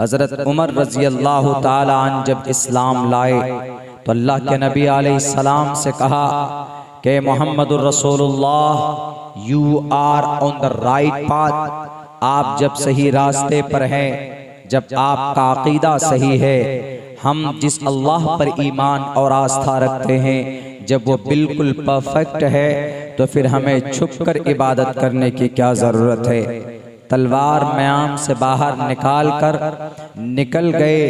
हज़रत उमर रज़ी अल्लाह ताला अन्हु जब इस्लाम लाए तो अल्लाह के नबी अलैहिस्सलाम से कहा कि मोहम्मदुर रसूलुल्लाह you are on the right path, आप जब सही रास्ते पर हैं, जब आपका अकीदा सही है, हम जिस अल्लाह पर ईमान और आस्था रखते हैं जब वो बिल्कुल परफेक्ट है तो फिर हमें छुपकर इबादत करने की क्या ज़रूरत है। तलवार म्याम से बाहर निकल गए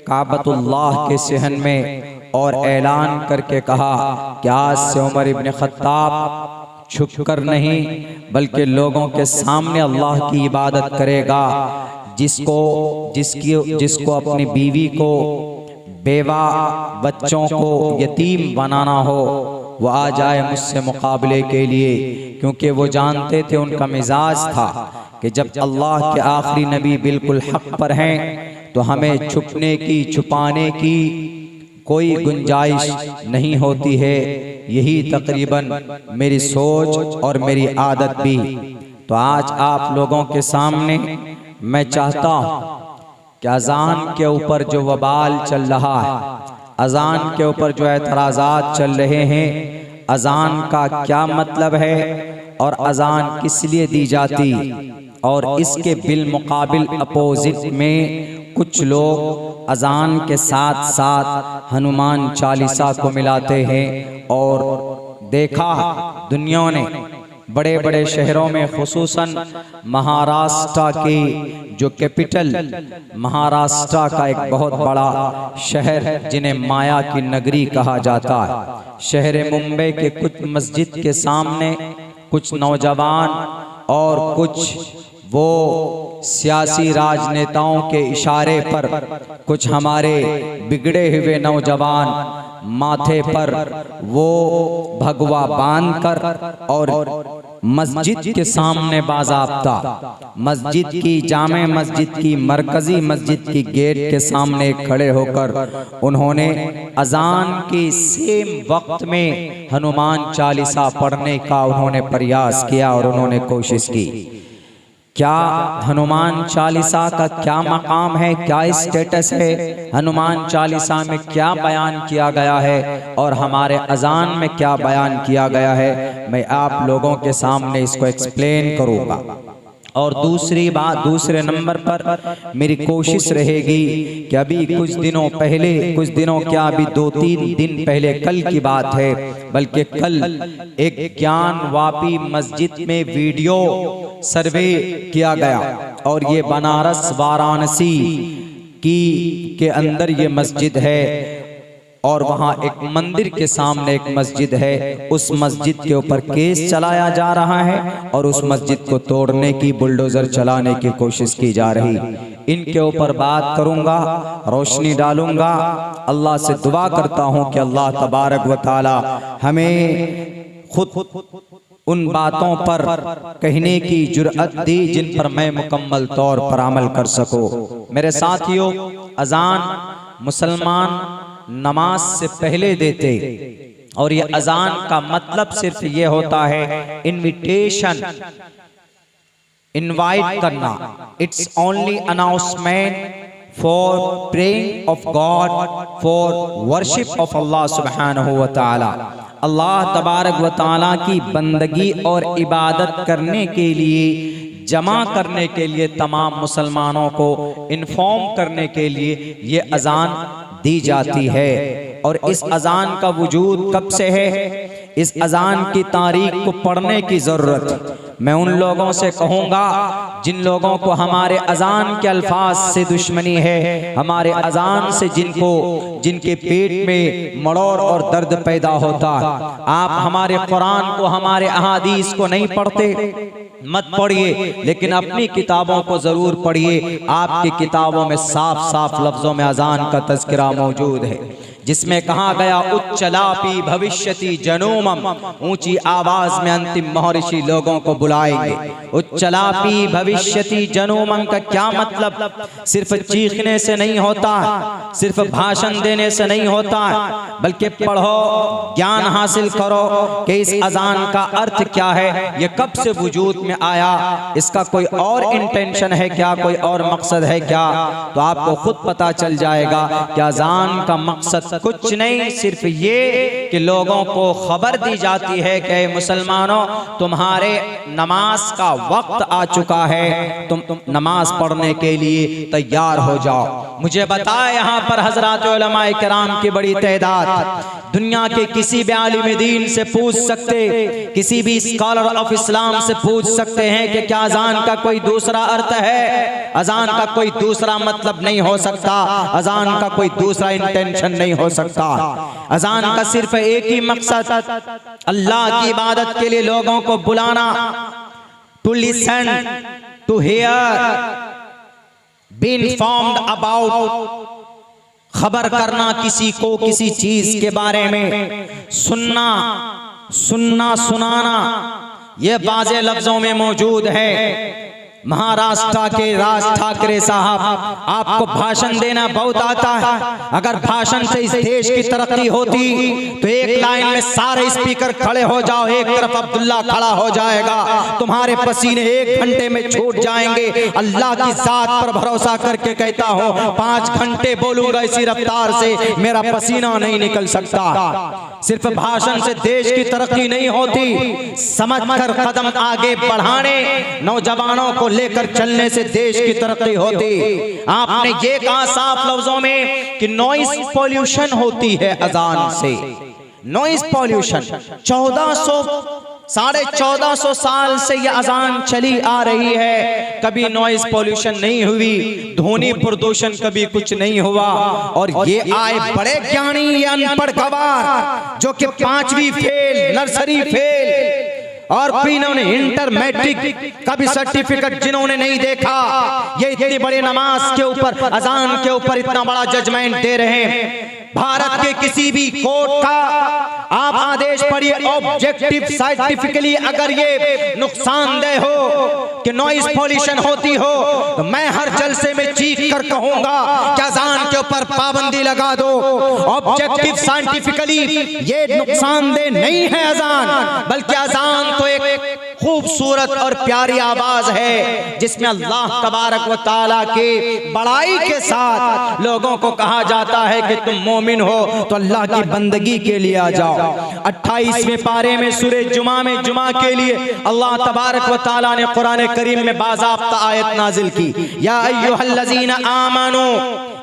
काबतुल्लाह के सहन में और ऐलान करके कहा कि आज से उमर इब्न खत्ताब छुपकर नहीं बल्कि लोगों के सामने अल्लाह की इबादत करेगा। जिसको अपनी बीवी को, बेवा, बच्चों को यतीम बनाना हो वो आ जाए मुझसे मुकाबले के लिए, क्योंकि वो जानते थे, उनका मिजाज था कि जब अल्लाह के आखिरी नबी बिल्कुल हक पर हैं तो हमें छुपने की, छुपाने की कोई गुंजाइश नहीं होती है। यही तकरीबन मेरी सोच और मेरी आदत भी। तो आज आप लोगों के सामने मैं चाहता हूँ कि अजान के ऊपर जो वबाल चल रहा है, अजान के ऊपर जो एतराज़ात चल रहे हैं, अजान का क्या मतलब है और अजान किस लिए दी जाती, और इसके बिलमुकाबिल अपोजिट में कुछ लोग अजान के साथ साथ हनुमान चालीसा को मिलाते हैं। और देखा दुनिया ने बड़े बड़े शहरों में, खुसूसन महाराष्ट्र की जो कैपिटल, महाराष्ट्र का एक बहुत बड़ा शहर जिन्हें माया की नगरी कहा जाता है, शहर मुंबई के कुछ मस्जिद के सामने कुछ नौजवान और कुछ वो सियासी राजनेताओं के इशारे पर कुछ हमारे बिगड़े हुए नौजवान माथे पर वो भगवा बांधकर और मस्जिद के सामने बाज़ाब्ता, मस्जिद की, जामे मस्जिद की, मरकजी मस्जिद की गेट के सामने खड़े होकर उन्होंने अजान के सेम वक्त में हनुमान चालीसा पढ़ने का उन्होंने प्रयास किया और उन्होंने कोशिश की। क्या हनुमान चालीसा का क्या मकाम है, क्या स्टेटस है, हनुमान चालीसा में क्या बयान किया गया है और हमारे अजान में क्या बयान किया गया है, मैं आप लोगों के सामने इसको एक्सप्लेन करूँगा। और दूसरी बात, दूसरे नंबर पर मेरी कोशिश रहेगी कि अभी कुछ दिनों पहले, कुछ दिनों क्या अभी 2-3 दिन पहले, कल की बात है, बल्कि कल एक ज्ञानवापी मस्जिद में वीडियो सर्वे किया गया और ये बनारस वाराणसी के अंदर ये मस्जिद है और वहाँ एक मंदिर के सामने एक मस्जिद है। उस मस्जिद के ऊपर केस चलाया जा रहा है और उस मस्जिद को तोड़ने की, बुलडोजर चलाने की कोशिश की जा रही। इनके ऊपर बात करूंगा, रोशनी डालूंगा। अल्लाह से दुआ करता हूं कि अल्लाह तबारक व तआला हमें खुद उन बातों पर कहने की जुर्अत दी जिन पर मैं मुकम्मल तौर पर अमल कर सकूं। मेरे साथियों, अजान मुसलमान नमाज से पहले देते और ये अजान का मतलब सिर्फ ये होता है इनविटेशन, इनवाइट करना। It's only announcement for praying of God, for worship of Allah सुब्हानहू व तआला। अल्लाह तबारक व तआला की बंदगी और इबादत करने के लिए, जमा करने के लिए, तमाम मुसलमानों को इन्फॉर्म करने के लिए ये अजान दी जाती है। और इस अजान का वजूद कब से है, इस अजान की तारीख को पढ़ने की जरूरत मैं उन लोगों से कहूँगा जिन लोगों को हमारे अजान के अल्फाज से दुश्मनी है, हमारे अजान से जिनके पेट में मड़ोर और दर्द पैदा होता। आप हमारे कुरान को, हमारे अहादीस को नहीं पढ़ते, मत पढ़िए, लेकिन अपनी किताबों को जरूर पढ़िए। आपकी किताबों में साफ साफ लफ्जों में अजान का तज़किरा मौजूद है। जिसमें कहा गया उच्चलापी भविष्यति जनोमम, ऊंची आवाज में अंतिम महर्षि लोगों को बुलाएंगे। उच्चलापी भविष्यति जनोमम का क्या मतलब? सिर्फ चीखने से नहीं होता, सिर्फ भाषण देने से नहीं होता, बल्कि पढ़ो, ज्ञान हासिल करो कि इस अजान का अर्थ क्या है, ये कब से वजूद में आया, इसका कोई और इंटेंशन है क्या, कोई और मकसद है क्या, तो आपको खुद पता चल जाएगा कि अजान का मकसद कुछ नहीं, सिर्फ ये कि लोगों को खबर दी जाती है कि मुसलमानों तुम्हारे नमाज का वक्त आ चुका है, तुम नमाज पढ़ने के लिए तैयार हो जाओ। मुझे बताया यहाँ पर हजरात उलमाए किराम की बड़ी तादाद, दुनिया के किसी भी आलिम दीन से पूछ सकते, किसी भी स्कॉलर ऑफ इस्लाम से पूछ सकते हैं कि क्या अजान का कोई दूसरा अर्थ है, अजान का कोई दूसरा मतलब नहीं हो सकता, अजान का कोई दूसरा इंटेंशन नहीं हो सकता। अजान का सिर्फ एक ही मकसद, अल्लाह की इबादत के लिए लोगों को बुलाना, to listen, to hear, be informed about, खबर करना किसी को किसी चीज के बारे में, सुनना सुनाना, ये बाजे लफ्जों में मौजूद है। महाराष्ट्र के राज ठाकरे साहब, आपको भाषण देना बहुत आता है, अगर भाषण से इस देश की तरक्की होती तो एक लाइन में सारे स्पीकर खड़े हो जाओ, एक तरफ अब्दुल्ला खड़ा हो जाएगा, तुम्हारे पसीने 1 घंटे में छूट जाएंगे। अल्लाह की जात पर भरोसा करके कहता हूँ 5 घंटे बोलूंगा इसी रफ्तार से, मेरा पसीना नहीं निकल सकता। सिर्फ भाषण से देश की तरक्की नहीं होती, समझकर कदम आगे बढ़ाने, नौजवानों को लेकर चलने से देश की तरक्की होती। आपने ये कहा साफ लफ्जों में कि नॉइस पॉल्यूशन होती है अजान से, नॉइस पॉल्यूशन 1400 साल से ये अजान चली आ रही है, कभी नॉइस पॉल्यूशन नहीं हुई, ध्वनि प्रदूषण कभी कुछ नहीं हुआ। और ये आए बड़े ज्ञानी, ये अनपढ़ गवार जो कि 5वीं फेल, नर्सरी फेल, और फिर इन्होंने इंटर मैट्रिक का भी सर्टिफिकेट जिन्होंने नहीं देखा, ये इतनी बड़ी नमाज के ऊपर, अजान के ऊपर इतना बड़ा जजमेंट दे रहे हैं। भारत के किसी भी कोर्ट का आप आदेश पढ़िए, ऑब्जेक्टिव साइंटिफिकली अगर ये नुकसानदेह हो कि नॉइस पॉल्यूशन होती हो, तो मैं हर जलसे में चीख कर कहूंगा कि अजान के ऊपर पाबंदी लगा दो। ऑब्जेक्टिव साइंटिफिकली ये नुकसानदेह नहीं है अजान, बल्कि अजान तो एक खूबसूरत और प्यारी आवाज है जिसमें अल्लाह तबारक व तआला के बड़ाई के साथ लोगों को कहा जाता है कि तुम मोमिन हो तो अल्लाह की बंदगी के लिए आ जाओ। 28वें पारे में सूरे जुमा में जुमा के लिए अल्लाह तबारक व तआला ने कुरान करीम में बाज़ाब्ता आयत नाजिल की, या अय्युहल्लज़ीना आमनू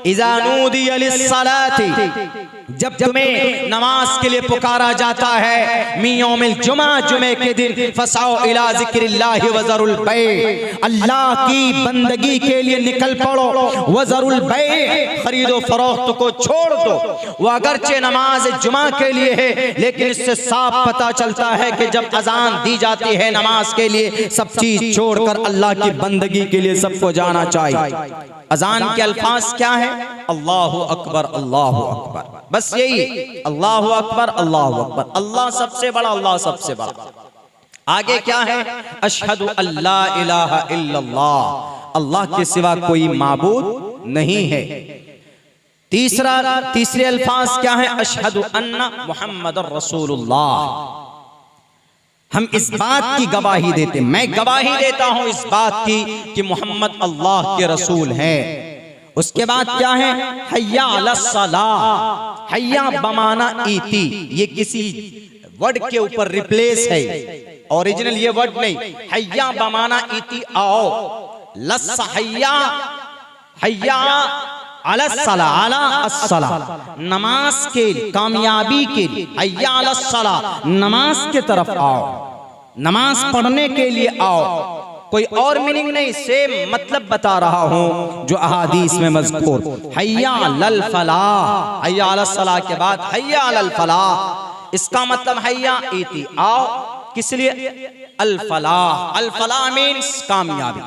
इज़ा नूदिया लिस्सलाति, जब तुम्हें नमाज के लिए पुकारा जाता है मी यौमिल जुमा, जुमे के दिन, फसाओ इला ज़िक्रिल्लाहि व ज़रुल बै, अल्लाह की बंदगी के लिए निकल पड़ो, व ज़रुल बै, खरीदो फरोख्त को छोड़ दो। वो अगरचे नमाज जुमा के लिए है, लेकिन इससे साफ पता चलता है कि जब अजान दी जाती है नमाज के लिए, सब चीज छोड़कर अल्लाह की बंदगी के लिए सबको जाना चाहिए। अजान के अल्फाज क्या है? अल्लाहु अकबर, अल्लाहु अकबर, बस यही, अल्लाहु अकबर, अल्लाहु अकबर, अल्लाह सबसे बड़ा, अल्लाह सबसे बड़ा। आगे क्या है? अशहदु अल्ला इलाहा इल्लल्लाह, अल्लाह के सिवा कोई माबूद नहीं है। तीसरे अल्फाज क्या है? अशहदु अन्ना मुहम्मदुर रसूलुल्लाह, हम इस बात की गवाही देते, मैं गवाही देता हूं इस बात की कि मोहम्मद अल्लाह के रसूल हैं। उसके बाद क्या है? हय्या अलस्सलाह, हय्या बमाना इती, ये किसी वर्ड के ऊपर रिप्लेस है, ओरिजिनल ये वर्ड नहीं। हय्या बमाना इती, आओ, लस्सा हय्या, हय्या अलस्सला, अला अस्सला, नमाज के कामयाबी के लिए, हय्या अलस्सला, नमाज के तरफ आओ, नमाज पढ़ने के लिए आओ। कोई और मीनिंग नहीं, सेम मतलब बता रहा हूं जो अहादीस में मज़कूर। हय्या अलल फलाह, हय्या अलस्सला के बाद हय्या अलल फलाह, इसका मतलब हय्या इती, आओ, किस लिए? अल फलाह, अल फलाह मीन्स कामयाबी।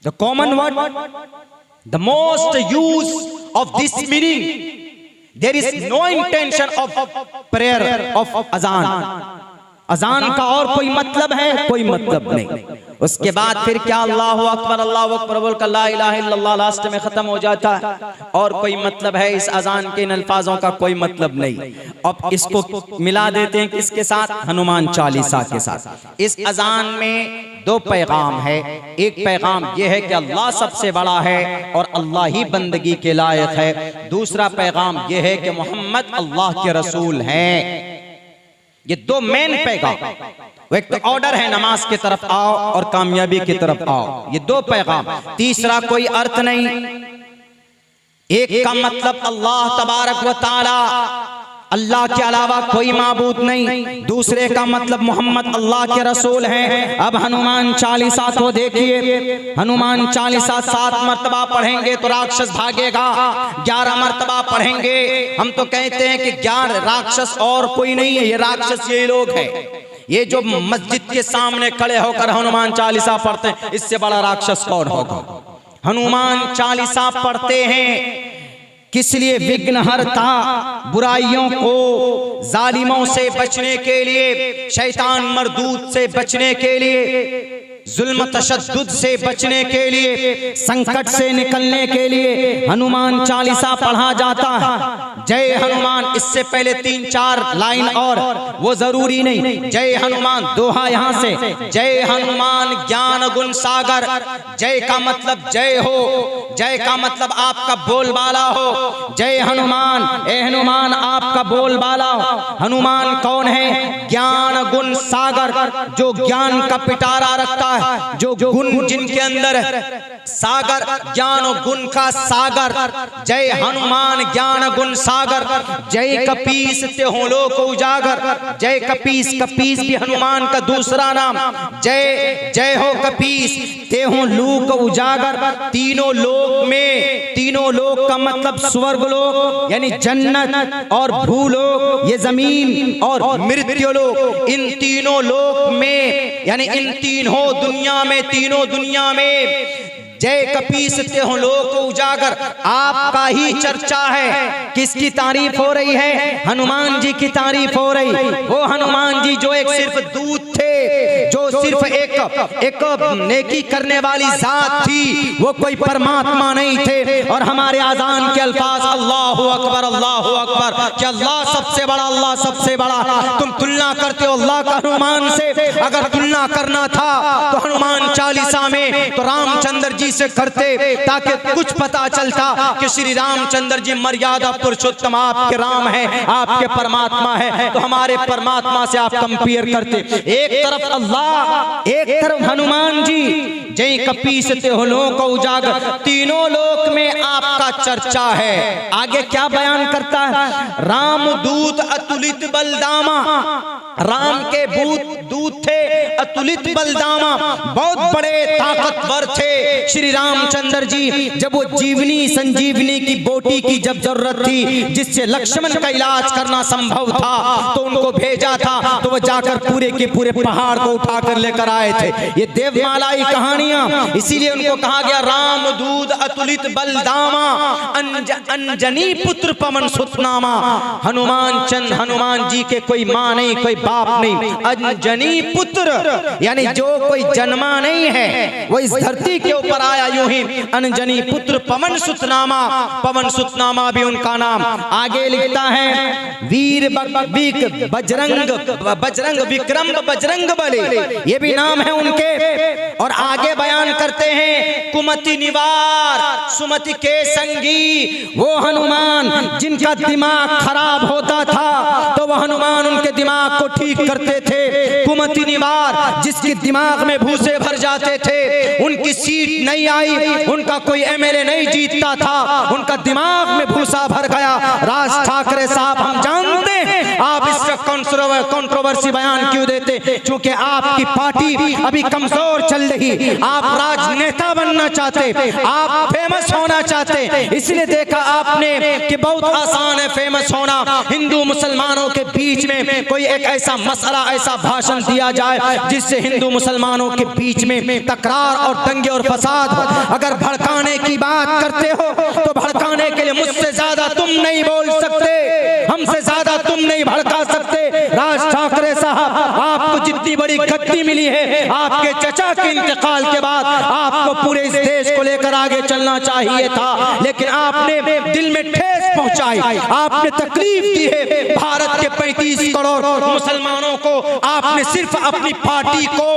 The common word, the most use of this meaning there is no intention of prayer of अजान। अजान का और कोई मतलब है? कोई मतलब नहीं। उसके बाद फिर क्या अल्लाहु अकबर बोलकर ला इलाहा इल्लल्लाह लास्ट में खत्म हो जाता है, और कोई मतलब है इस अजान के इन अल्फाजों का? कोई मतलब नहीं। अब इसको मिला देते हैं किसके साथ? हनुमान चालीसा के साथ। इस अजान में दो पैगाम है। एक पैगाम यह है कि अल्लाह सबसे बड़ा है और अल्लाह ही बंदगी के लायक है। दूसरा पैगाम यह है कि मोहम्मद अल्लाह के रसूल हैं। ये दो मेन पैगाम। एक तो ऑर्डर है नमाज की तरफ आओ और कामयाबी की तरफ आओ, ये दो पैगाम। तीसरा कोई अर्थ नहीं। एक का मतलब अल्लाह तबारक व तआला, अल्लाह के अलावा कोई माबूद नहीं। दूसरे का मतलब मोहम्मद अल्लाह के रसूल हैं। अब हनुमान चालीसा को देखिए। हनुमान चालीसा 7 मर्तबा पढ़ेंगे तो राक्षस भागेगा, 11 मर्तबा पढ़ेंगे। हम तो कहते हैं कि 11 राक्षस और कोई नहीं है, ये राक्षस ये लोग हैं। ये जो मस्जिद के सामने खड़े होकर हनुमान चालीसा पढ़ते हैं, इससे बड़ा राक्षस कौन होगा? हनुमान चालीसा पढ़ते हैं किस लिए? विघ्नहर्ता, बुराइयों को, जालिमों से बचने के लिए, शैतान मरदूद से बचने के लिए, जुल्म तशद्दुद से बचने के लिए, संकट से निकलने के लिए हनुमान चालीसा पढ़ा जाता है। जय हनुमान, इससे पहले 3-4 लाइन और वो जरूरी नहीं। जय हनुमान दोहा यहां से, जय हनुमान ज्ञान गुण सागर। जय का मतलब जय हो, जय का मतलब आपका बोलबाला हो। जय हनुमान, ए हनुमान आपका बोलबाला हो। हनुमान कौन है? ज्ञान गुण सागर, जो ज्ञान का पिटारा रखता है, जो गुण जिनके अंदर है, सागर ज्ञान और गुण का सागर। जय हनुमान ज्ञान गुण सागर। जय कपीस ते हो लोक उजागर। जय कपीस, कपीस भी हनुमान का दूसरा नाम। जय जय हो कपीस ते हो लोक उजागर। तीनों लोक में, तीनों लोक का मतलब स्वर्ग लोक यानी जन्नत, और भूलोक ये जमीन, और मृत्यु लोक। इन तीनों लोक में यानी इन तीनों दुनिया में, तीनों दुनिया में जय कपीस ते हो लोक उजागर। आपका ही चर्चा है। किसकी तारीफ हो रही है? हनुमान जी की तारीफ हो रही। वो हनुमान जी जो एक सिर्फ दूत थे, जो सिर्फ एक नेकी करने वाली जात थी, वो कोई परमात्मा नहीं थे। और हमारे आजान के अल्फाज अल्लाहु अकबर, अल्लाहु अकबर, कि अल्लाह सबसे बड़ा, अल्लाह सबसे बड़ा। तुम तुलना करते हो अल्लाह का हनुमान से। अगर तुलना करना था तो हनुमान चालीसा में तो रामचंद्र जी से करते, ताकि कुछ पता चलता कि श्री रामचंद्र जी मर्यादा पुरुषोत्तम, आपके राम है, आपके परमात्मा है, तो हमारे परमात्मा से आप कंपेयर करते। एक तरफ अल्लाह, एक तरफ हनुमान जी। जय कपीस ते हो लोक उजागर, तीनों लोक में आपका चर्चा है। आगे क्या बयान करता है? रामदूत अतुलित बलदामा, राम के दूत थे अतुलित बलदामा, बहुत बड़े ताकतवर थे श्री रामचंद्र जी। जब वो जीवनी संजीवनी की बोटी की जब जरूरत थी, जिससे लक्ष्मण का इलाज करना संभव था, तो उनको भेजा था। तो वो जाकर पूरे के पूरे पहाड़ को उठाकर लेकर आए थे। ये देवमालाई कहानियां, इसीलिए उनको कहा गया रामदूत अतुलित बलदामा, अंजनी पुत्र पवन सुतनामा। हनुमान चंद, हनुमान जी के कोई माँ नहीं, कोई बाप नहीं, अंजनी पुत्र यानी जो कोई जन्मा नहीं है, वो इस धरती के ऊपर आया यूं ही। अंजनी पुत्र पवन सुतनामा, पवन सुतनामा भी उनका नाम। आगे लिखता है वीर बजरंग विक्रम बजरंग बली, ये भी नाम है उनके। और आगे बयान करते हैं कुमति निवार सुमति के संगी, वो हनुमान जिनका दिमाग खराब होता था तो वह हनुमान उनके दिमाग को ठीक करते थे। कुमति निवार, जिसके दिमाग में भूसे भर जाते थे, उनकी सीट नहीं आई, उनका कोई एमएलए नहीं जीतता था, उनका दिमाग में भूसा भर गया। राज ठाकरे साहब, हम जानते हैं आप इसका कंट्रोवर्सी बयान क्यों देते, चूंकि आपकी पार्टी अभी कमजोर चल रही, आप राजनेता बनना चाहते, आप फेमस होना चाहते, इसलिए देखा आपने कि बहुत आसान है फेमस होना। हिंदू मुसलमानों के बीच में कोई एक ऐसा मसला, ऐसा भाषण दिया जाए जिससे हिंदू मुसलमानों के बीच में तकरार और दंगे और फसाद हो। अगर भड़काने की बात करते हो तो भड़काने के लिए मुझसे ज्यादा तुम नहीं बोल सकते, हमसे ज्यादा तुम नहीं भड़का सकते। राज ठाकरे साहब, आपको जितनी बड़ी गद्दी मिली है, आपके चचा के इंतकाल के बाद आपको पूरे इस देश को लेकर आगे चलना चाहिए था, लेकिन आपने दिल में ठेस पहुंचाई, आपने तकलीफ दी है भारत के 35 करोड़ मुसलमानों को। आपने सिर्फ अपनी पार्टी को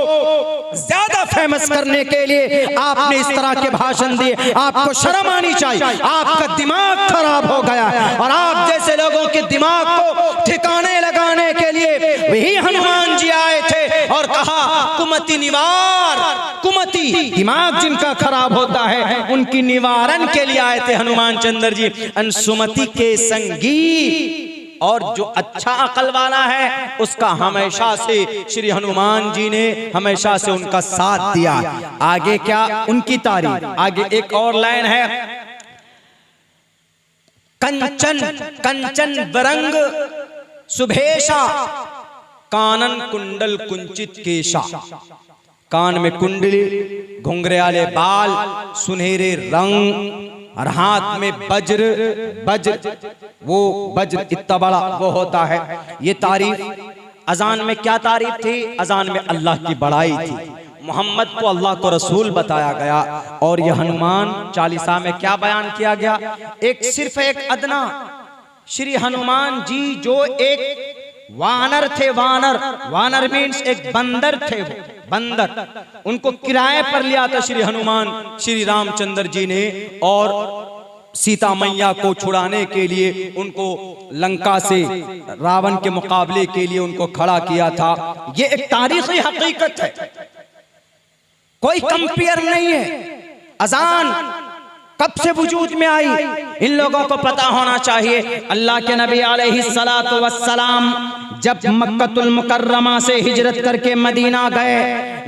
ज्यादा फेमस करने के लिए आपने इस तरह के भाषण दिए। आपको शर्म आनी चाहिए, आपका दिमाग खराब हो गया है। और आप जैसे लोगों के दिमाग को ठिकाने लगाने के लिए वही हनुमान जी आए थे और कहा कुमति निवार। कुमति दिमाग जिनका खराब होता है उनकी निवारण के लिए आए थे हनुमान चंद्र जी, अंशुमति के संगी। और जो अच्छा अकल वाला है उसका हमेशा से श्री हनुमान जी ने हमेशा से उनका साथ दिया। आगे क्या उनकी तारीफ, आगे एक और लाइन है, कंचन कंचन बरंग सुभेशा कानन कुंडल कुंचित केशा। कान में कुंडली, घुंघराले बाल, सुनहरे रंग और हाथ में वज्र। वज्र वो वज्र इतना बड़ा वो होता है। ये तारीफ अजान में क्या तारीफ थी? अजान में अल्लाह की बड़ाई थी, मोहम्मद को अल्लाह को रसूल बताया गया। और यह हनुमान चालीसा में क्या बयान किया गया? एक सिर्फ एक अदना श्री हनुमान जी जो एक वानर थे, वानर वानर मीन्स एक बंदर थे, वो बंदर, उनको किराए पर लिया था श्री हनुमान श्री रामचंद्र जी ने, और सीता मैया को छुड़ाने के लिए उनको लंका से रावण के मुकाबले के लिए उनको खड़ा किया था। ये एक तारीखी हकीकत है, कोई कंपेयर नहीं है। अजान कब से वजूद में आई इन लोगों को पता होना चाहिए। अल्लाह के नबी अलैहिस्सलातु वस्सलाम जब मक्कतुल मुकर्रमा से हिजरत करके मदीना गए,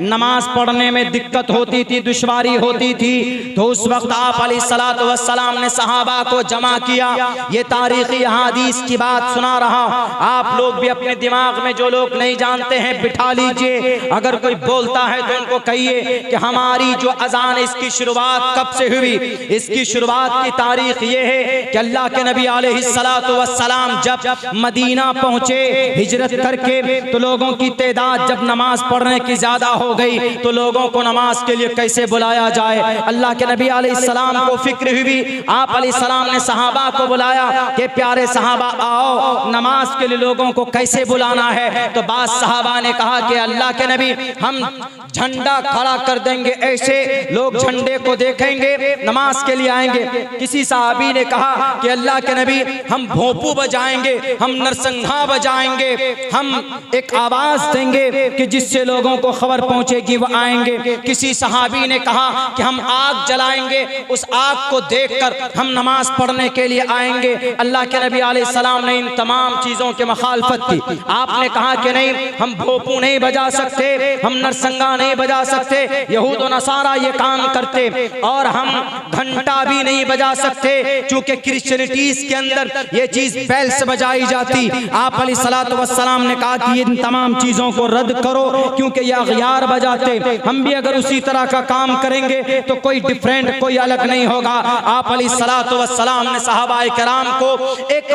नमाज पढ़ने में दिक्कत होती थी, दुश्वारी होती थी, तो उस वक्त आप अलैहिस्सलातु वस्सलाम ने सहाबा को जमा किया। ये तारीखी हदीस की बात सुना रहा, आप लोग भी अपने दिमाग में जो लोग नहीं जानते हैं बिठा लीजिए। अगर कोई बोलता है तो उनको कहिए कि हमारी जो अजान इसकी शुरुआत कब से हुई। इसकी शुरुआत की तारीख ये है कि अल्लाह के नबी अलैहिस्सलातु वस्सलाम जब मदीना पहुंचे हिजरत करके, तो लोगों की तादाद जब नमाज पढ़ने की ज्यादा हो गई तो लोगों को नमाज के लिए कैसे बुलाया जाए। अल्लाह के नबी अलैहिस्सलाम को फिक्र हुई, आप अलैहिस्सलाम ने सहाबा को बुलाया कि प्यारे सहाबा आओ नमाज के लिए लोगों को कैसे बुलाना है। तो बाद सहाबा ने कहा कि अल्लाह के नबी हम झंडा खड़ा कर देंगे, ऐसे लोग झंडे को देखेंगे नमाज के लिए आएंगे। किसी साहबी ने कहा कि अल्लाह के नबी हम भोंपू बजाएंगे, हम नरसंघा बजाएंगे, हम एक आवाज देंगे कि जिससे लोगों को खबर पहुंचेगी वो आएंगे। किसी सहाबी ने कहा कि हम आग जलाएंगे, उस आग को देखकर हम नमाज पढ़ने के लिए आएंगे। अल्लाह के नबी अलैहिस्सलाम ने इन तमाम चीजों की मुखालफत की। आपने कहा कि नहीं हम भोंपू नहीं बजा सकते, हम नरसंगा नहीं बजा सकते, यहूद और नसारा ये काम करते, और हम घंटा भी नहीं बजा सकते क्योंकि क्रिश्चियनिटीज के अंदर ये चीज बैल से बजाई जाती। आप अलैहिस्सलातु वस्सलाम ने कहा कि इन तमाम चीजों को रद्द करो क्योंकि ये अगयार बजाते, हम भी अगर उसी तरह का काम करेंगे तो कोई डिफरेंट, कोई अलग नहीं होगा। आप अलैहिस्सलातु वस्सलाम ने सहाबाए किराम को एक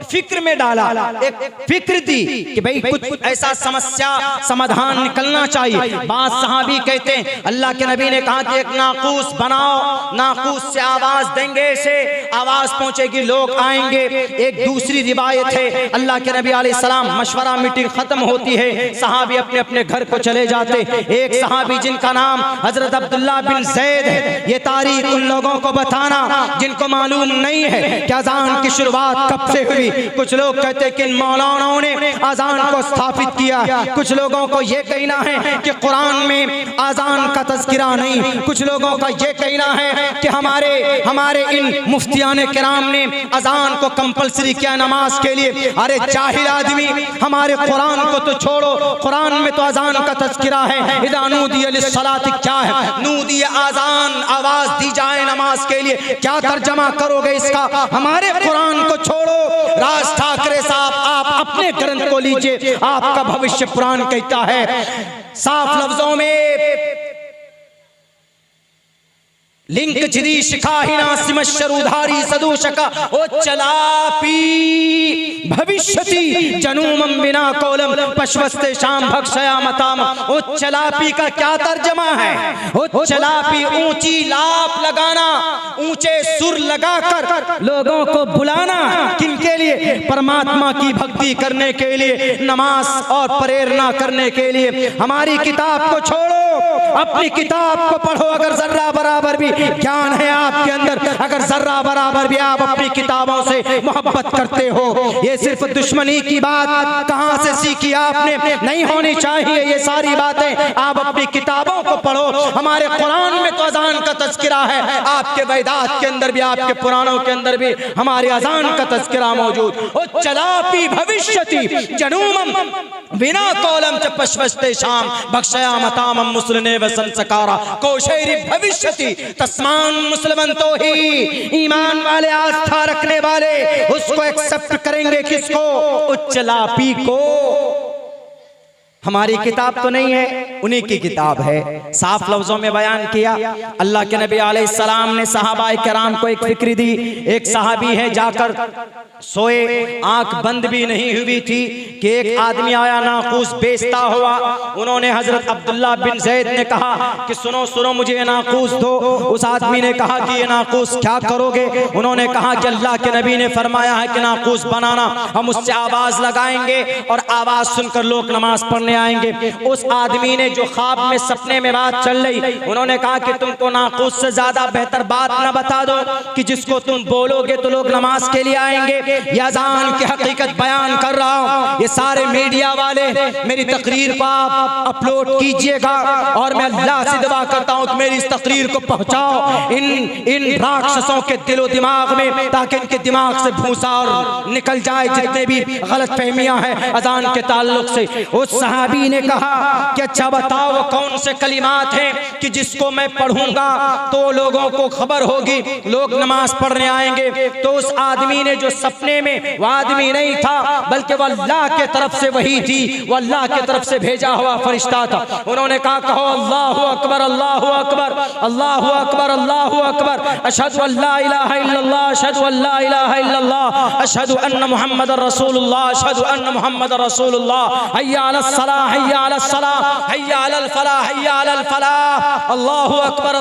फिक्र में डाला, एक फिक्र दी कि भाई कुछ ऐसा समस्या समाधान निकलना चाहिए। बाद सहाबी कहते हैं अल्लाह के नबी ने कहा कि एक नाकूस बनाओ, नाकूस से आवाज देंगे, से आवाज पहुंचेगी, लोग आएंगे। एक दूसरी रिवायत है अल्लाह के नबी अलैहिस्सलाम मशवरा मीटिंग खत्म होती है, सहाबी अपने अपने घर को चले जाते। एक सहाबी जिनका नाम हजरत अब्दुल्लाह बिन ज़ैद है, ये तारीख उन लोगों को बताना जिनको मालूम नहीं है कि अजान की शुरुआत कब से हुई। कुछ लोग कहते हैं कि इन मौलानाओं ने अजान को स्थापित किया, कुछ लोगों को ये कहना है कि कुरान में अजान का तज़किरा नहीं, कुछ लोगों का ये कहना है कि हमारे इन मुफ्तियान किराम ने अजान को कंपलसरी किया नमाज के लिए। अरे जाहिल आदमी, हमारे कुरान को तो छोड़ो, कुरान में तो अजान का तज़किरा है। इज़ा नूदिया लिस्सलाति क्या है? नूदिया अजान, आवाज दी जाए नमाज के लिए। क्या तर्जमा करोगे इसका? हमारे कुरान को छोड़ो। राज ठाकरे साहब, आप अपने ग्रंथ को लीजिए, आपका भविष्य पुराण कहता है साफ लफ्जों में, लिंक जिदी शिखाहिना सिमशरुधारी सदूशका ओ चलापी भविष्यति जनूमम बिना कोलम पश्वस्ते शाम भक्षया मताम। ओ चलापी का क्या तर्जमा है? ओ चलापी ऊंची लाप लगाना, ऊंचे सुर लगाकर लोगों को बुलाना, किनके लिए? परमात्मा की भक्ति करने के लिए, नमाज और प्रेरणा करने के लिए। हमारी किताब को छोड़ो, अपनी किताब को पढ़ो। अगर जर्रा बराबर भी ज्ञान है आपके अंदर, अगर जर्रा बराबर भी आप अपनी किताबों से मोहब्बत करते हो, ये सिर्फ दुश्मनी की बात कहां से सीखी आपने? नहीं होनी चाहिए ये सारी बातें। आप अपनी किताबों को पढ़ो। हमारे कुरान में तो अजान का तज़किरा है, आपके वैदात के अंदर भी, आपके पुराणों के अंदर भी हमारे अजान का तज़किरा मौजूद। ओ चलापी भविष्यति जनूमम बिना कौलम च पश्वस्ते शाम भक्षया मतामम मुस्लिने व संस्कारा कोशैरि भविष्यति। तस्मान मुसलमान तो ही ईमान वाले, आस्था रखने वाले उसको एक्सेप्ट करेंगे। किसको? उच्च लापी को। हमारी किताब तो नहीं है, उन्हीं की किताब है। साफ लफ्जों में बयान किया। अल्लाह के नबी अलैहिस्सलाम ने सहाबाए किराम को एक फिक्र दी। एक सहाबी है जाकर सोए, आंख बंद भी नहीं हुई थी कि एक आदमी आया नाकूस बेचता हुआ। उन्होंने हजरत अब्दुल्ला बिन ज़ैद ने कहा कि सुनो सुनो, मुझे ये नाकूस दो। उस आदमी ने कहा कि ये नाकूस क्या करोगे? उन्होंने कहा कि अल्लाह के नबी ने फरमाया है कि नाकूस बनाना, हम उससे आवाज लगाएंगे और आवाज सुनकर लोग नमाज पढ़ने आएंगे। उस आदमी ने जो ख्वाब में सपने में बात चल रही, उन्होंने कहा कि तुमको नाकूस से ज्यादा बेहतर बात न बता दो कि जिसको तुम बोलोगे तो लोग नमाज के लिए आएंगे। ये अज़ान की हकीकत बयान कर रहा हूँ। ये सारे मीडिया वाले मेरी तकरीर को आप अपलोड कीजिएगा और मैं अल्लाह से दुआ करता हूँ कि मेरी इस तकरीर को पहुँचाओ इन राक्षसों के दिलो दिमाग में, ताकि इनके दिमाग से भूसा और निकल जाए जितने भी गलत फहमियाँ हैं अज़ान के ताल्लुक से। उस सहाबी ने कहा कि अच्छा बताओ वो कौन से कलिमात हैं कि जिसको मैं पढ़ूंगा तो लोगों को खबर होगी, लोग नमाज पढ़ने आएंगे। तो उस आदमी ने जो सपने में, वो आदमी नहीं था बल्कि वो अल्लाह के तरफ से वही थी, वो अल्लाह के तरफ से भेजा हुआ फरिश्ता था। उन्होंने कहा कहो अल्लाहु अकबर अल्लाहु अकबर अल्लाहु अकबर अल्लाहु अकबर अशहदु अल्ला इलाहा इल्लल्लाह अशहदु अल्ला इलाहा इल्लल्लाह अशहदु अन्न मुहम्मदर रसूलुल्लाह अशहदु अन्न मुहम्मदर रसूलुल्लाह हय्या अलस सलाह हय्या अलस सलाह हय्या अलल फलाह हय्या अलल फलाह अल्लाहु अकबर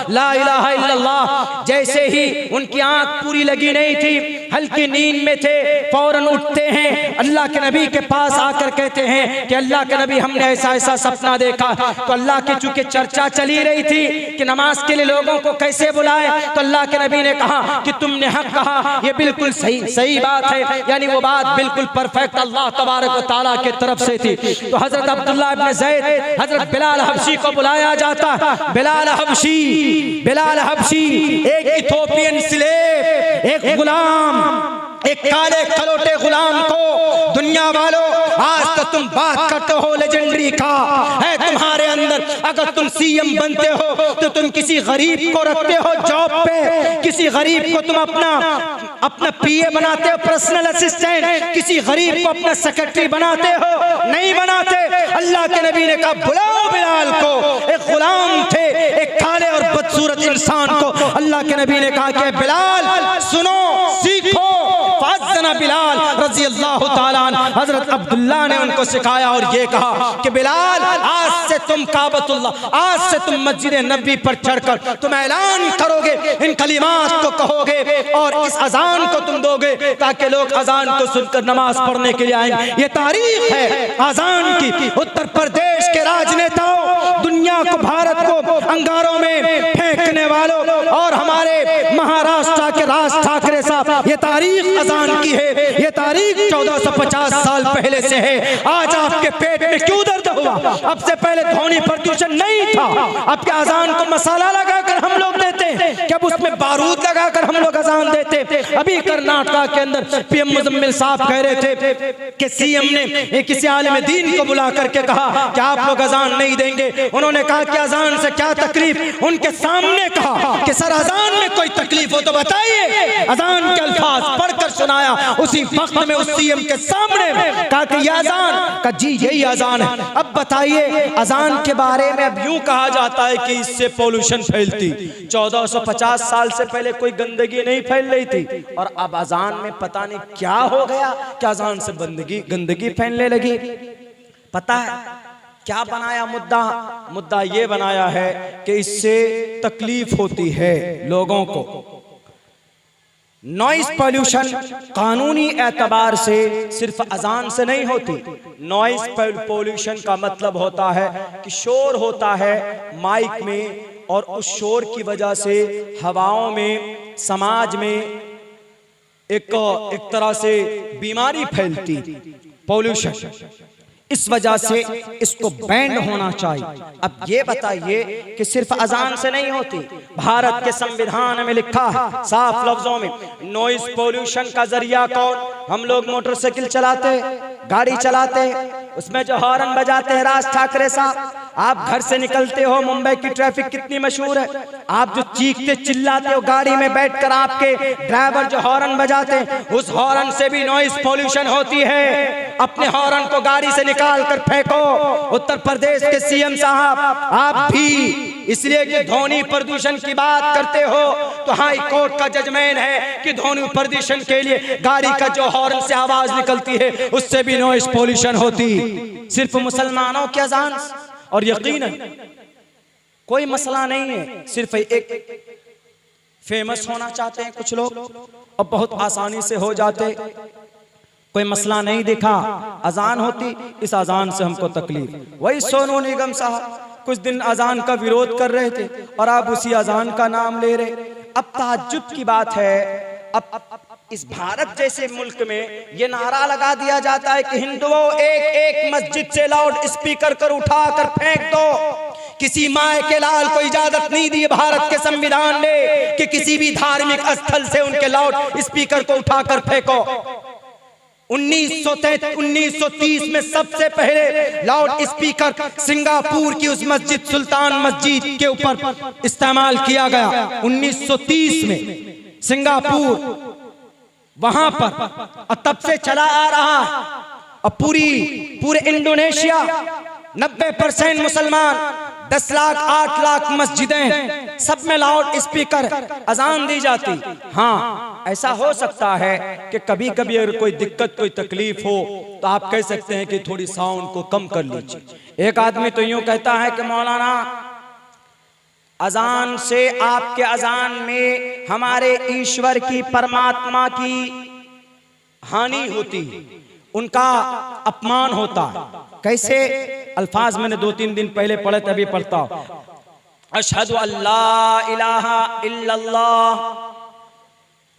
ला इलाहा इल्लल्लाह। जैसे ही उनकी आंख पूरी लगी नहीं थी, हल्की नींद में थे, फौरन उठते हैं, अल्लाह के नबी के पास आकर कहते हैं कि अल्लाह के नबी हमने ऐसा ऐसा सपना देखा। तो अल्लाह के चूंकि चर्चा चली रही थी कि नमाज के लिए लोगों को कैसे बुलाए, तो अल्लाह के नबी ने कहा कि तुमने हक कहा, ये बिल्कुल सही बात है, यानी वो बात बिल्कुल परफेक्ट अल्लाह तबारक व तआला की तरफ से थी। तो हजरत अब्दुल्ला इब्न ज़ैद, हजरत बिलाल हबशी को बुलाया जाता। बिलाल हबशी एक इथोपियन स्लेव, एक गुलाम, एक काले कलोटे गुलाम को दुनिया वालों आज तो तुम बात करते हो लेजेंडरी का है तुम्हारे अंदर। अगर तुम सीएम बनते हो तो तुम किसी गरीब को रखते हो जॉब पे, किसी गरीब को तुम अपना पीए बनाते हो, पर्सनल असिस्टेंट, किसी गरीब को अपना सेक्रेटरी बनाते हो, नहीं बनाते। अल्लाह के नबी ने कहा बुलाओ बिलाल को। एक गुलाम थे, एक काले और बदसूरत इंसान को अल्लाह के नबी ने कहा कि बिलाल सुनो, सीखो। फाज़ना बिलाल रज़ी अल्लाह ताला अन्हु, हजरत अब्दुल्ला ने उनको सिखाया और ये कहा कि बिलाल आज से तुम काबतुल्लाह, आज से तुम मस्जिद नबी पर चढ़कर तुम ऐलान करोगे, इन कलिमात को कहोगे और इस अजान को तुम दोगे ताकि लोग अजान को सुनकर नमाज पढ़ने के लिए आएंगे। ये तारीख है अजान की। उत्तर प्रदेश के राजनेताओं, दुनिया को, भारत को अंगारों में फेंकने वालों और हमारे महाराष्ट्र के राज ठाकरे साहब, ये तारीख अजान की है, ये तारीख 1450 साल पहले से है। आज आपके पेट में क्यों दर्द हो हुआ। अब से पहले ध्वनि प्रदूषण नहीं था। अब क्या अजान को मसाला लगाकर हम लोग देते हैं, क्या उसमें बारूद लगाकर हम लोग अजान देते। अभी कर्नाटका के अंदर पीएम मुजम्मिल साहब कह रहे थे कि सीएम ने किसी आलिम दीन को बुला करके कहा कि आप लोग अजान नहीं देंगे। उन्होंने कहा कि अजान से क्या तकलीफ, उनके सामने कहा कि सर अजान में कोई तकलीफ हो तो बताइए। अजान के अल्फाज पढ़कर सुनाया उसी वक्त में उस सीएम के सामने, कहा कि ये अजान का जी यही अजान है। अब बताइए अजान के बारे में अब यूं कहा जाता है कि इससे पोल्यूशन फैलती। 1450 साल से पहले कोई गंदगी नहीं फैल रही थी और अब अजान में पता नहीं क्या हो गया कि अजान से गंदगी फैलने लगी। पता है क्या बनाया मुद्दा ये बनाया है कि इससे तकलीफ होती है लोगों को। नॉइस पॉल्यूशन कानूनी एतबार से सिर्फ अजान से नहीं होती। नॉइस पॉल्यूशन का मतलब होता है कि शोर होता है माइक में और उस शोर की वजह से हवाओं में, समाज में एक तरह से बीमारी फैलती, पॉल्यूशन। इस वजह से इसको बैंड होना चाहिए। अब ये बताइए कि सिर्फ अजान से नहीं होती। भारत के संविधान में लिखा है साफ लफ्जों में, नॉइस पोल्यूशन का जरिया कौन? हम लोग मोटरसाइकिल चलाते, गाड़ी चलाते, उसमें जो हॉर्न बजाते हैं राज ठाकरे साहब। आप घर से निकलते हो, मुंबई की ट्रैफिक कितनी मशहूर है। आप जो चीखते चिल्लाते हो गाड़ी में बैठकर, आपके ड्राइवर जो हॉर्न बजाते हैं, उस हॉर्न से भी नॉइस पोल्यूशन होती है। अपने हॉर्न को गाड़ी से निकाल कर फेंको। उत्तर प्रदेश के सीएम साहब आप भी, इसलिए कि ध्वनि प्रदूषण की बात करते हो तो हाई कोर्ट का जजमेंट है कि ध्वनि प्रदूषण के लिए गाड़ी का जो हॉर्न से आवाज निकलती है उससे भी नॉइस पोल्यूशन होती। सिर्फ मुसलमानों की अजान और यकीनन कोई मसला नहीं है, सिर्फ एक फेमस होना चाहते हैं कुछ लोग और बहुत आसानी से हो जाते। कोई मसला नहीं दिखा, अजान होती, इस अजान से हमको तकलीफ। वही सोनू निगम साहब कुछ दिन अजान का विरोध कर रहे थे और आप उसी अजान का नाम ले रहे। अब ताज्जुब की बात है, अब इस भारत जैसे मुल्क में ये नारा लगा दिया जाता है कि हिंदुओं एक मस्जिद से लाउड स्पीकर कर उठा कर फेंक दो। किसी माए के लाल को इजाजत नहीं दी भारत के संविधान ने कि किसी भी धार्मिक स्थल से उनके लाउड स्पीकर को उठाकर फेंको। 1930 में सबसे पहले लाउड स्पीकर सिंगापुर की उस मस्जिद सुल्तान मस्जिद के ऊपर इस्तेमाल किया गया। 1930 में सिंगापुर वहां पर, और तब से चला आ रहा है। और पूरे इंडोनेशिया 90% मुसलमान, 10 लाख 8 लाख मस्जिदें, सब में लाउड स्पीकर अजान दी जाती। हाँ, ऐसा हो सकता है कि कभी कभी अगर कोई दिक्कत, कोई तकलीफ हो तो आप कह सकते हैं कि थोड़ी साउंड को कम कर लीजिए। एक आदमी तो यूं कहता है कि मौलाना अजान से, आपके अजान में हमारे ईश्वर की, परमात्मा की हानि होती, उनका अपमान होता है। कैसे? अल्फाज मैंने 2-3 दिन पहले पढ़े थे, अभी पढ़ता हूं। अशहदु अल्ला इलाहा इल्लल्लाह।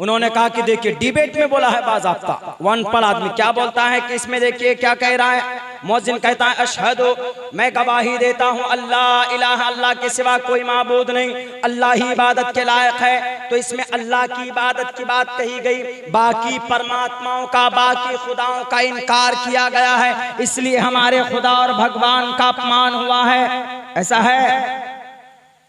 उन्होंने कहा कि देखिए, डिबेट में बोला है बाज़ाब्ता, वन पढ़ आदमी क्या बोलता है कि इसमें देखिए क्या कह रहा है। मुअज्जिन कहता है अशहदु, मैं गवाही देता हूँ, अल्लाह इलाहा, अल्लाह के सिवा कोई माबूद नहीं, अल्लाह ही इबादत के लायक है। तो इसमें अल्लाह की इबादत की बात कही गई, बाकी परमात्माओं का, बाकी खुदाओं का इनकार किया गया है, इसलिए हमारे खुदा और भगवान का अपमान हुआ है। ऐसा है?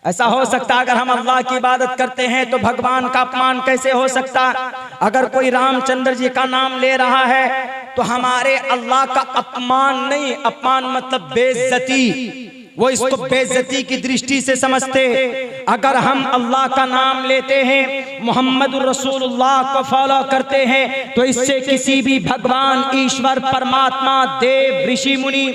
ऐसा हो सकता अगर हम अल्लाह की इबादत करते हैं तो भगवान का अपमान कैसे हो सकता? अगर कोई रामचंद्र जी का नाम ले रहा है तो हमारे अल्लाह का अपमान नहीं, अपमान मतलब बेइज्जती, वो इसको बेइज्जती की दृष्टि से समझते। अगर हम अल्लाह का नाम लेते हैं, मोहम्मद रसूलुल्लाह को फॉलो करते हैं, तो इससे किसी भी भगवान, ईश्वर, परमात्मा, देव, ऋषि मुनि,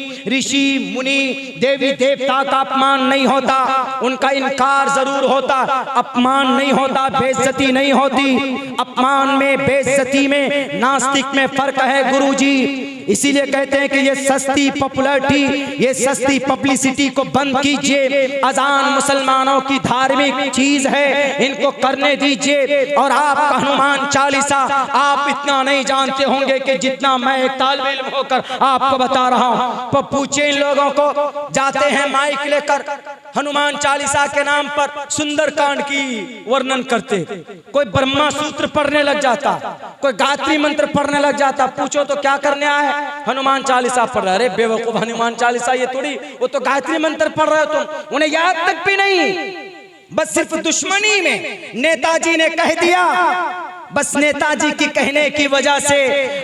देवी देवता का अपमान नहीं होता, उनका इनकार जरूर होता, अपमान नहीं होता, बेइज्जती नहीं होती। अपमान में, बेइज्जती में, नास्तिक में फर्क है गुरुजी। इसीलिए कहते हैं कि ये सस्ती पॉपुलैरिटी, ये सस्ती पब्लिसिटी को बंद कीजिए। अजान मुसलमानों की धार्मिक चीज है, इनको करने दीजिए। और आपका हनुमान चालीसा आप इतना नहीं जानते होंगे कि जितना मैं एक तालिब इल्म होकर आपको बता रहा हूं। तो पूछे इन लोगों को, जाते हैं माइक लेकर हनुमान चालीसा के नाम पर सुंदरकांड की वर्णन करते, कोई ब्रह्मा सूत्र पढ़ने लग जाता, कोई गायत्री मंत्र पढ़ने लग जाता। पूछो तो क्या करने आए? हनुमान चालीसा पढ़ रहे। अरे बेवकूफ, हनुमान चालीसा ये थोड़ी, वो तो गायत्री मंत्र पढ़ रहे हो तुम, उन्हें याद तक भी नहीं। बस सिर्फ दुश्मनी में नेताजी ने कह दिया, बस नेताजी की कहने की वजह से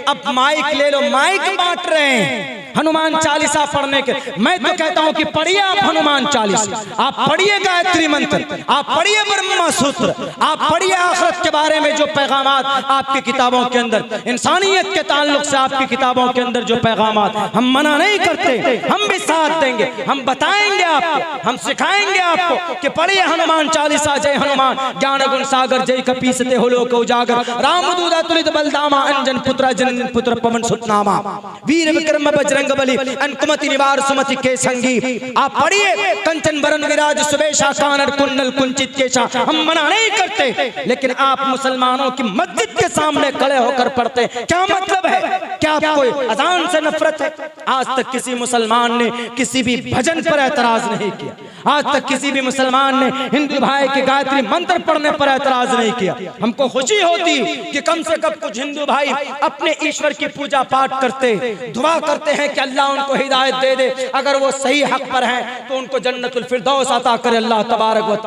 अब माइक ले लो, माइक बांट रहे हैं हनुमान चालीसा पढ़ने के। मैं तो कहता हूं कि पढ़िए आप हनुमान चालीसा, आप पढ़िए गायत्री मंत्र, आप पढ़िए ब्रह्मा सूत्र, आप पढ़िए आखिरत के बारे में जो पैगामात आपकी किताबों के अंदर, इंसानियत के ताल्लुक से आपकी किताबों के अंदर जो पैगामात, हम मना नहीं करते, हम भी साथ देंगे, हम बताएंगे आपको, हम सिखाएंगे आपको कि पढ़िए हनुमान चालीसा। जय हनुमान ज्ञान गुण सागर, जय कपीसते हो लोक उजागर, राम दूता तुलित बलदामा, अंजन पुत्र जन पुत्र पवन सुतनामा, वीर विक्रम बजरंग बली, अनकुमति निवार सुमति के संगी। आप पढ़िए कंचन बरन विराज सुबेशा, कानर कुंडल कुंचित केशा। हम मना नहीं करते, लेकिन आप मुसलमानों की मस्जिद के सामने खड़े होकर पढ़ते, क्या मतलब है? क्या आपको अजान से नफरत है? आज तक किसी मुसलमान ने किसी भी भजन पर एतराज नहीं किया, आज तक किसी भी मुसलमान ने हिंदू भाई के गायत्री मंत्र पढ़ने पर एतराज नहीं किया। हमको खुशी होती कि कम से कम कुछ हिंदू भाई अपने ईश्वर की पूजा पाठ करते, दुआ करते हैं कि अल्लाह उनको हिदायत दे दे, अगर वो सही हक पर हैं तो उनको जन्नतुल फिरदौस अता करे अल्लाह तबारक व तआला।